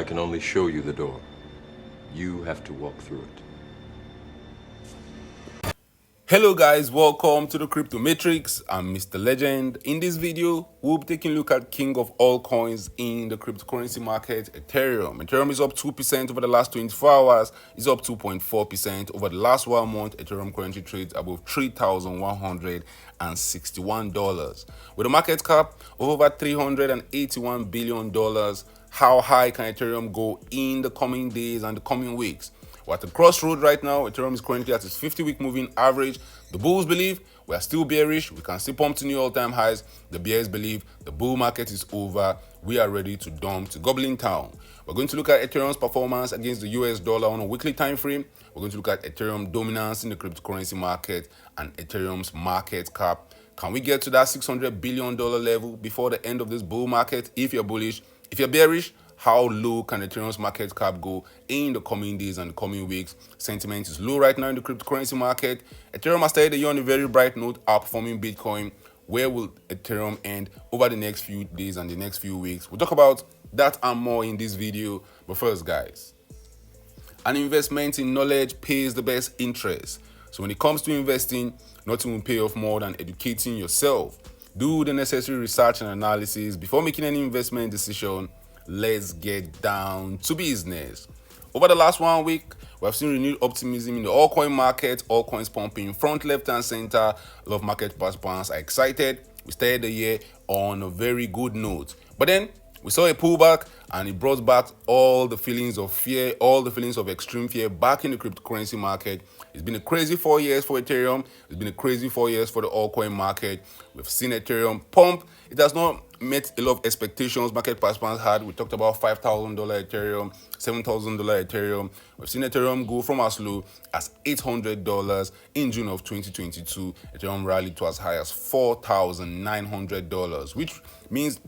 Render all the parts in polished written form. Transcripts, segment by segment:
can only show you the door. You have to walk through it. Hello guys, welcome to the Crypto Matrix. I'm Mr. Legend. In this video, we'll be taking a look at king of all coins in the cryptocurrency market, Ethereum. Ethereum is up 2% over the last 24 hours. It's up 2.4% over the last 1 month. Ethereum currently trades above $3,161. With a market cap of over $381 billion, how high can Ethereum go in the coming days and the coming weeks? We're at the crossroad right now. Ethereum is currently at its 50-week moving average. The bulls believe we are still bearish. We can still pump to new all-time highs. The bears believe the bull market is over. We are ready to dump to Goblin Town. We're going to look at Ethereum's performance against the US dollar on a weekly time frame. We're going to look at Ethereum dominance in the cryptocurrency market and Ethereum's market cap. Can we get to that $600 billion level before the end of this bull market? If you're bullish, if you're bearish, how low can Ethereum's market cap go in the coming days and the coming weeks? Sentiment is low right now in the cryptocurrency market. Ethereum has started the year on a very bright note, outperforming Bitcoin. Where will Ethereum end over the next few days and the next few weeks? We'll talk about that and more in this video. But first, guys, an investment in knowledge pays the best interest. So when it comes to investing, nothing will pay off more than educating yourself. Do the necessary research and analysis before making any investment decision. Let's get down to business. Over the last 1 week, we have seen renewed optimism in the altcoin market, all coins pumping front, left, and center. A lot of market participants are excited. We started the year on a very good note. But then we saw a pullback and it brought back all the feelings of fear, all the feelings of extreme fear back in the cryptocurrency market. It's been a crazy 4 years for Ethereum. It's been a crazy 4 years for the altcoin market. We've seen Ethereum pump. It has not met a lot of expectations market participants had. We talked about $5,000 Ethereum, $7,000 Ethereum. We've seen Ethereum go from as low as $800 in June of 2022. Ethereum rallied to as high as $4,900, which means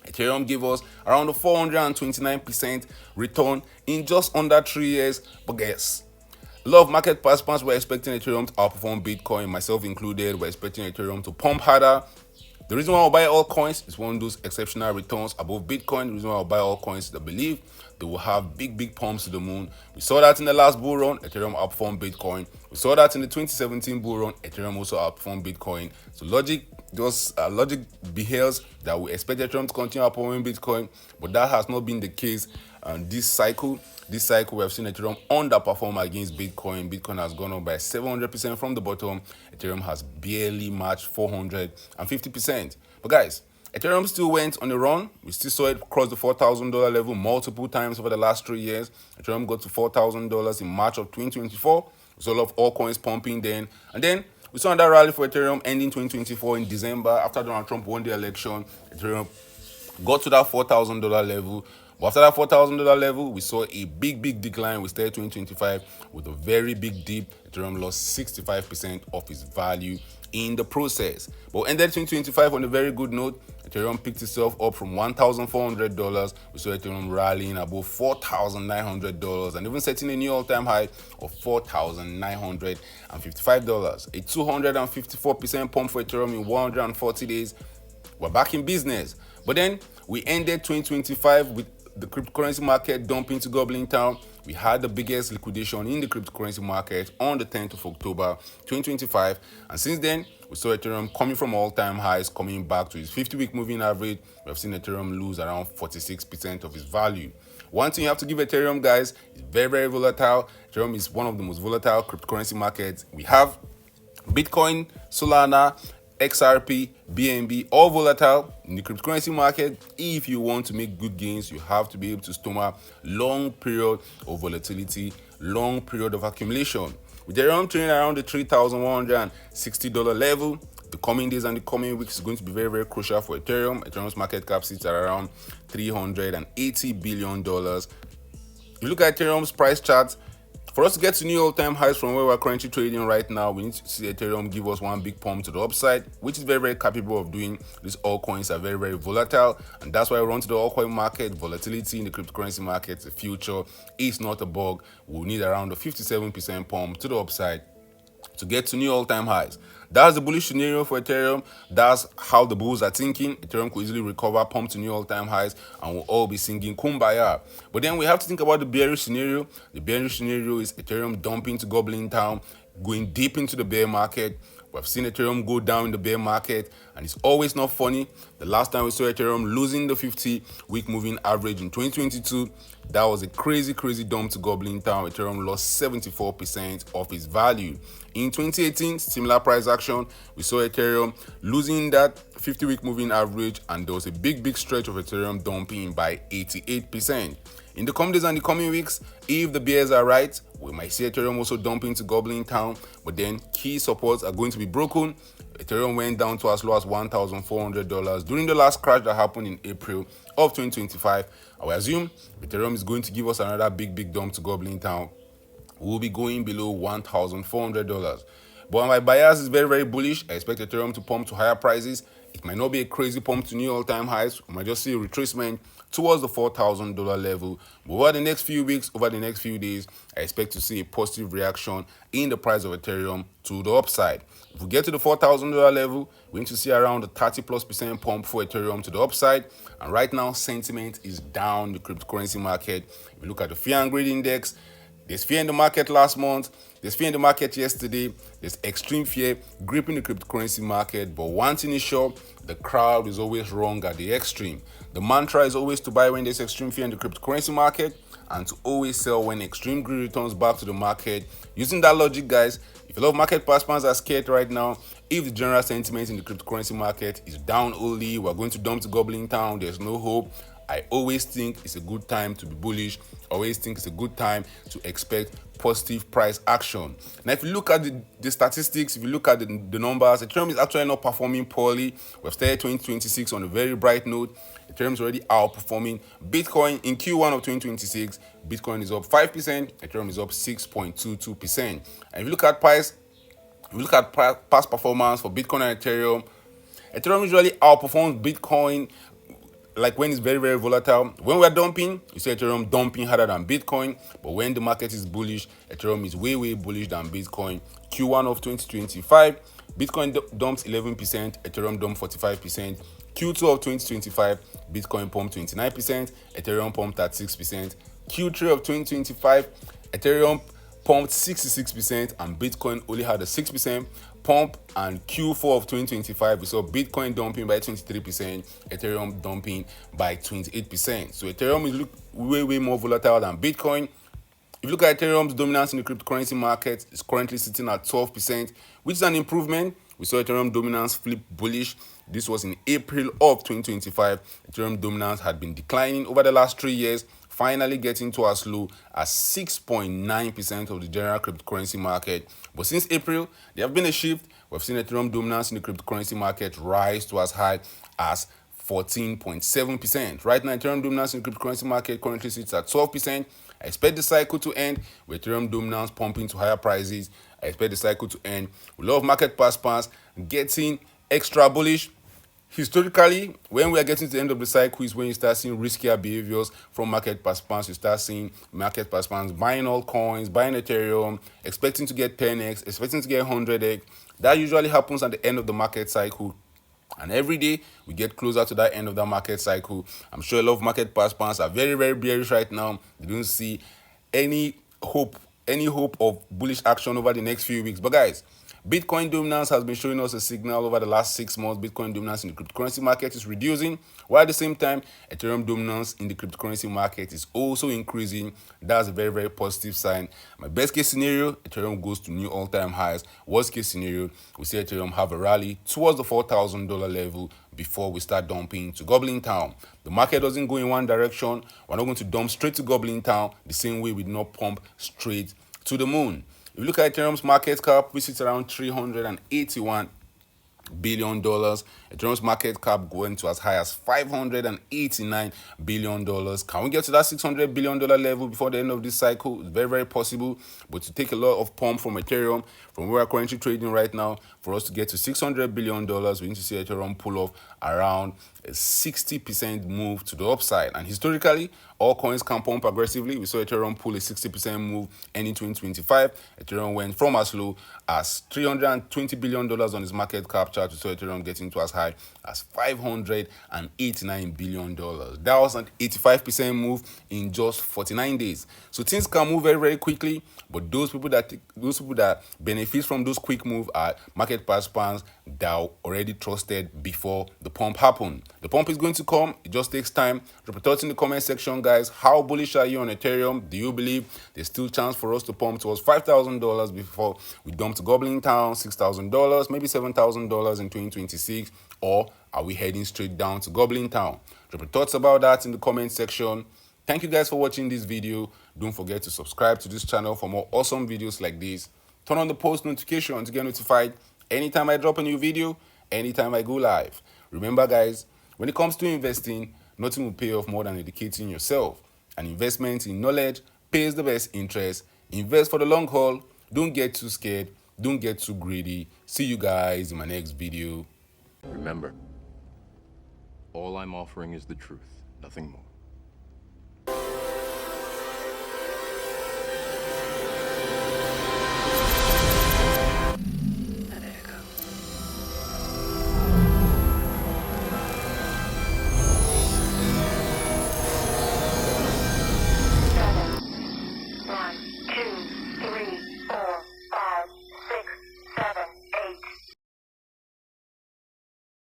Ethereum gave us around a 429% return in just under 3 years. But guess, a lot of market participants were expecting Ethereum to outperform Bitcoin, myself included. We're expecting Ethereum to pump harder. The reason why I'll buy altcoins is one of those exceptional returns above Bitcoin. The reason why I'll buy altcoins is I believe they will have big pumps to the moon. We saw that in the last bull run, Ethereum outperformed Bitcoin. We saw that in the 2017 bull run, Ethereum also outperformed Bitcoin. So logic behaves that we expect Ethereum to continue outperforming Bitcoin, but that has not been the case. And this cycle we have seen Ethereum underperform against Bitcoin. Bitcoin has gone up by 700% from the bottom. Ethereum has barely matched 450%. But guys, Ethereum still went on a run. We still saw it cross the $4,000 level multiple times over the last 3 years. Ethereum got to $4,000 in March of 2024. We saw a lot of altcoins pumping then. And then we saw another rally for Ethereum ending 2024 in December after Donald Trump won the election. Ethereum got to that $4,000 level. But after that $4,000 level, we saw a big decline. We started 2025 with a very big dip. Ethereum lost 65% of its value in the process. But ended 2025 on a very good note. Ethereum picked itself up from $1,400. We saw Ethereum rallying above $4,900 and even setting a new all-time high of $4,955. A 254% pump for Ethereum in 140 days. We're back in business. But then we ended 2025 with the cryptocurrency market dumping to Goblin Town. We had the biggest liquidation in the cryptocurrency market on the 10th of October 2025. And since then, we saw Ethereum coming from all-time highs, coming back to its 50-week moving average. We have seen Ethereum lose around 46% of its value. One thing you have to give Ethereum, guys, is very volatile. Ethereum is one of the most volatile cryptocurrency markets. We have Bitcoin, Solana, XRP, BNB, all volatile in the cryptocurrency market. If you want to make good gains, you have to be able to stomach long period of volatility, long period of accumulation. With Ethereum trading around the $3,160 level, the coming days and the coming weeks is going to be very crucial for Ethereum. Ethereum's market cap sits at around $380 billion. If you look at Ethereum's price chart, for us to get to new all-time highs from where we're currently trading right now, we need to see Ethereum give us one big pump to the upside, which is very capable of doing. These altcoins are very volatile, and that's why we run to the altcoin market. Volatility in the cryptocurrency market is a future. It's not a bug. We'll need around a 57% pump to the upside to get to new all-time highs. That's the bullish scenario for Ethereum. That's how the bulls are thinking. Ethereum could easily recover, pump to new all-time highs, and we'll all be singing Kumbaya. But then we have to think about the bearish scenario. The bearish scenario is Ethereum dumping to Goblin Town, going deep into the bear market. We've seen Ethereum go down in the bear market, and it's always not funny. The last time we saw Ethereum losing the 50-week moving average in 2022, that was a crazy dump to Goblin Town. Ethereum lost 74% of its value. In 2018, similar price action, we saw Ethereum losing that 50-week moving average, and there was a big stretch of Ethereum dumping by 88%. In the coming days and the coming weeks, if the bears are right, we might see Ethereum also dumping to Goblin Town, but then key supports are going to be broken. Ethereum went down to as low as $1,400 during the last crash that happened in April of 2025. I will assume Ethereum is going to give us another big dump to Goblin Town. We'll be going below $1,400. But my bias is very bullish. I expect Ethereum to pump to higher prices. It might not be a crazy pump to new all-time highs. We might just see a retracement towards the $4,000 level. But over the next few weeks, over the next few days, I expect to see a positive reaction in the price of Ethereum to the upside. If we get to the $4,000 level, we're going to see around a 30+% pump for Ethereum to the upside. And right now, sentiment is down in the cryptocurrency market. If you look at the fear and greed index, there's fear in the market last month. There's fear in the market yesterday. There's extreme fear gripping the cryptocurrency market. But one thing is sure, the crowd is always wrong at the extreme. The mantra is always to buy when there's extreme fear in the cryptocurrency market and to always sell when extreme greed returns back to the market. Using that logic, guys, if a lot of market participants are scared right now, if the general sentiment in the cryptocurrency market is down only, we're going to dump to Goblin Town, there's no hope, I always think it's a good time to be bullish. I always think it's a good time to expect positive price action. Now, if you look at the statistics, if you look at the numbers, Ethereum is actually not performing poorly. We've started 2026 on a very bright note. Ethereum is already outperforming Bitcoin. In Q1 of 2026, Bitcoin is up 5%, Ethereum is up 6.22%. And if you look at price, if you look at past performance for Bitcoin and Ethereum usually outperforms Bitcoin like when it's very volatile. When we're dumping, you see Ethereum dumping harder than Bitcoin, but when the market is bullish, Ethereum is way bullish than Bitcoin. Q1 of 2025, Bitcoin dumped 11%, Ethereum dumped 45%. Q2 of 2025, Bitcoin pumped 29%, Ethereum pumped at 6%. Q3 of 2025, Ethereum pumped 66% and Bitcoin only had a 6% pump. And Q4 of 2025, we saw Bitcoin dumping by 23%, Ethereum dumping by 28%. So Ethereum is way more volatile than Bitcoin. If you look at Ethereum's dominance in the cryptocurrency market, it's currently sitting at 12%, which is an improvement. We saw Ethereum dominance flip bullish. This was in April of 2025. Ethereum dominance had been declining over the last 3 years, finally getting to as low as 6.9% of the general cryptocurrency market. But since April, there have been a shift. We've seen Ethereum dominance in the cryptocurrency market rise to as high as 14.7%. Right now, Ethereum dominance in the cryptocurrency market currently sits at 12%. I expect the cycle to end with Ethereum dominance pumping to higher prices. I expect the cycle to end with a lot of market participants getting extra bullish. Historically, when we are getting to the end of the cycle is when you start seeing riskier behaviors from market participants. You start seeing market participants buying altcoins, buying Ethereum, expecting to get 10x, expecting to get 100x. That usually happens at the end of the market cycle. And every day we get closer to that end of that market cycle. I'm sure a lot of market participants are very bearish right now. They don't see any hope of bullish action over the next few weeks. But guys, Bitcoin dominance has been showing us a signal over the last 6 months. Bitcoin dominance in the cryptocurrency market is reducing, while at the same time, Ethereum dominance in the cryptocurrency market is also increasing. That's a very positive sign. My best case scenario, Ethereum goes to new all-time highs. Worst case scenario, we see Ethereum have a rally towards the $4,000 level before we start dumping to Goblin Town. The market doesn't go in one direction. We're not going to dump straight to Goblin Town the same way we did not pump straight to the moon. If you look at Ethereum's market cap, which sits around $381 billion. Ethereum's market cap going to as high as $589 billion. Can we get to that $600 billion level before the end of this cycle? It's very, very possible, but to take a lot of pump from Ethereum, from where we're currently trading right now, for us to get to $600 billion, we need to see Ethereum pull off around a 60% move to the upside. And historically, all coins can pump aggressively. We saw Ethereum pull a 60% move ending 2025. Ethereum went from as low as $320 billion on its market cap chart. We saw Ethereum getting to as high as $589 billion. That was an 85% move in just 49 days. So things can move very, very quickly, but those people that benefit from those quick moves are market participants that already trusted before the pump happened. The pump is going to come. It just takes time. Drop a thought in the comment section, guys. How bullish are you on Ethereum? Do you believe there's still chance for us to pump towards $5,000 before we dump to Goblin Town, $6,000, maybe $7,000 in 2026? Or are we heading straight down to Goblin Town? Drop your thoughts about that in the comment section. Thank you guys for watching this video. Don't forget to subscribe to this channel for more awesome videos like this. Turn on the post notification to get notified anytime I drop a new video, anytime I go live. Remember, guys, when it comes to investing, nothing will pay off more than educating yourself. An investment in knowledge pays the best interest. Invest for the long haul. Don't get too scared. Don't get too greedy. See you guys in my next video. Remember, all I'm offering is the truth, nothing more.